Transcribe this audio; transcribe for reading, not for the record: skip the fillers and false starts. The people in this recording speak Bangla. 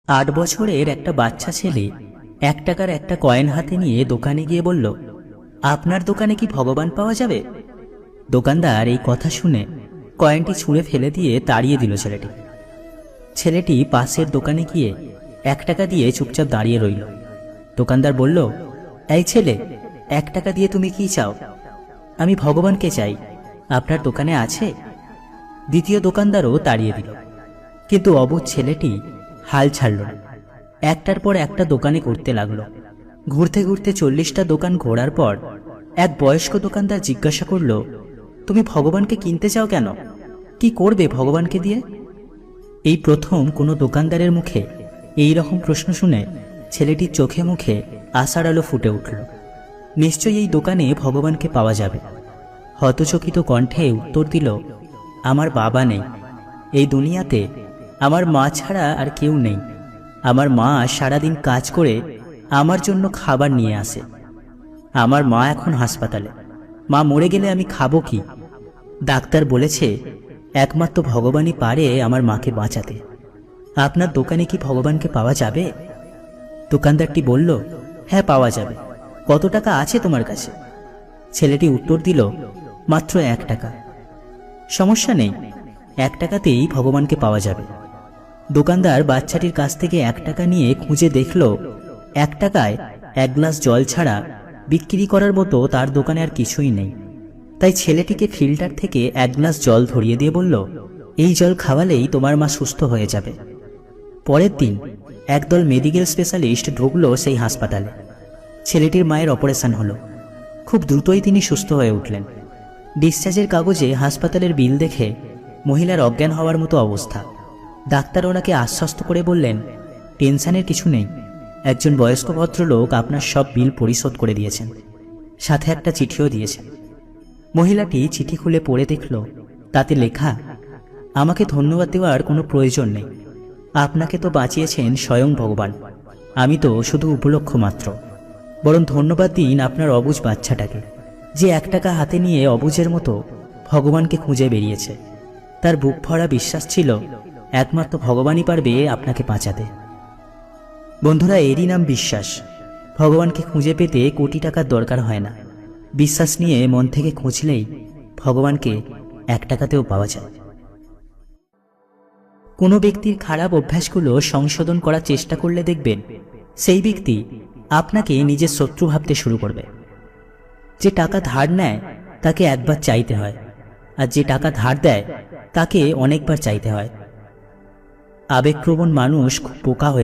8 বছরের একটা বাচ্চা ছেলে 1 টাকার একটা কয়েন হাতে নিয়ে দোকানে গিয়ে বলল, আপনার দোকানে কি ভগবান পাওয়া যাবে? দোকানদার এই কথা শুনে কয়েনটি ছুঁড়ে ফেলে দিয়ে তাড়িয়ে দিল ছেলেটি। ছেলেটি পাশের দোকানে গিয়ে 1 টাকা দিয়ে চুপচাপ দাঁড়িয়ে রইল। দোকানদার বলল, এই ছেলে, 1 টাকা দিয়ে তুমি কি চাও? আমি ভগবানকে চাই, আপনার দোকানে আছে? দ্বিতীয় দোকানদারও তাড়িয়ে দিল। কিন্তু অবুঝ ছেলেটি হাল ছাড়ল না। একটার পর একটা দোকানে ঘুরতে লাগলো। ঘুরতে ঘুরতে 40টা দোকান ঘোরার পর এক বয়স্ক দোকানদার জিজ্ঞাসা করল, তুমি ভগবানকে কিনতে চাও কেন? কি করবে ভগবানকে দিয়ে? এই প্রথম কোনো দোকানদারের মুখে এই রকম প্রশ্ন শুনে ছেলেটির চোখে মুখে আশার আলো ফুটে উঠল। নিশ্চয়ই এই দোকানে ভগবানকে পাওয়া যাবে। হতচকিত কণ্ঠে উত্তর দিল, আমার বাবা নেই, এই দুনিয়াতে আমার মা ছাড়া আর কেউ নেই। আমার মা সারাদিন কাজ করে আমার জন্য খাবার নিয়ে আসে। আমার মা এখন হাসপাতালে, মা মরে গেলে আমি খাবো কি? ডাক্তার বলেছে একমাত্র ভগবানই পারে আমার মাকে বাঁচাতে। আপনার দোকানে কি ভগবানকে পাওয়া যাবে? দোকানদারটি বলল, হ্যাঁ পাওয়া যাবে। কত টাকা আছে তোমার কাছে? ছেলেটি উত্তর দিল, মাত্র 1 টাকা। সমস্যা নেই, 1 টাকাতেই ভগবানকে পাওয়া যাবে। দোকানদার বাচ্চাটির কাছ থেকে 1 টাকা নিয়ে খুঁজে দেখল 1 টাকায় 1 গ্লাস জল ছাড়া বিক্রি করার মতো তার দোকানে আর কিছুই নেই। তাই ছেলেটিকে ফিল্টার থেকে 1 গ্লাস জল ধরিয়ে দিয়ে বলল, এই জল খাওয়ালেই তোমার মা সুস্থ হয়ে যাবে। পরের দিন একদল মেডিকেল স্পেশালিস্ট ঢুকলো সেই হাসপাতালে। ছেলেটির মায়ের অপারেশন হলো। খুব দ্রুতই তিনি সুস্থ হয়ে উঠলেন। ডিসচার্জের কাগজে হাসপাতালের বিল দেখে মহিলার অজ্ঞান হওয়ার মতো অবস্থা। ডাক্তার ওনাকে আশ্বস্ত করে বললেন, টেনশনের কিছু নেই, একজন বয়স্ক ভদ্রলোক আপনার সব বিল পরিশোধ করে দিয়েছেন, সাথে একটা চিঠিও দিয়েছেন। মহিলাটি চিঠি খুলে পড়ে দেখল, তাতে লেখা, আমাকে ধন্যবাদ দেওয়ার কোনো প্রয়োজন নেই, আপনাকে তো বাঁচিয়েছেন স্বয়ং ভগবান, আমি তো শুধু উপলক্ষ মাত্র। বরং ধন্যবাদ দিন আপনার অবুঝ বাচ্চাটাকে, যে 1 টাকা হাতে নিয়ে অবুঝের মতো ভগবানকে খুঁজে বেরিয়েছে। তার বুক ভরা বিশ্বাস ছিল একমাত্র ভগবানই পারবে আপনাকে বাঁচাতে। বন্ধুরা, এরই নাম বিশ্বাস। ভগবানকে খুঁজে পেতে কোটি টাকার দরকার হয় না। বিশ্বাস নিয়ে মন থেকে খুঁজলেই ভগবানকে 1 টাকাতেও পাওয়া যায়। কোনো ব্যক্তির খারাপ অভ্যাসগুলো সংশোধন করার চেষ্টা করলে দেখবেন সেই ব্যক্তি আপনাকে নিজের শত্রু ভাবতে শুরু করবে। যে টাকা ধার নেয় তাকে একবার চাইতে হয়, আর যে টাকা ধার দেয় তাকে অনেকবার চাইতে হয়। আবেগপ্রবণ মানুষ খুব বোকা হয়ে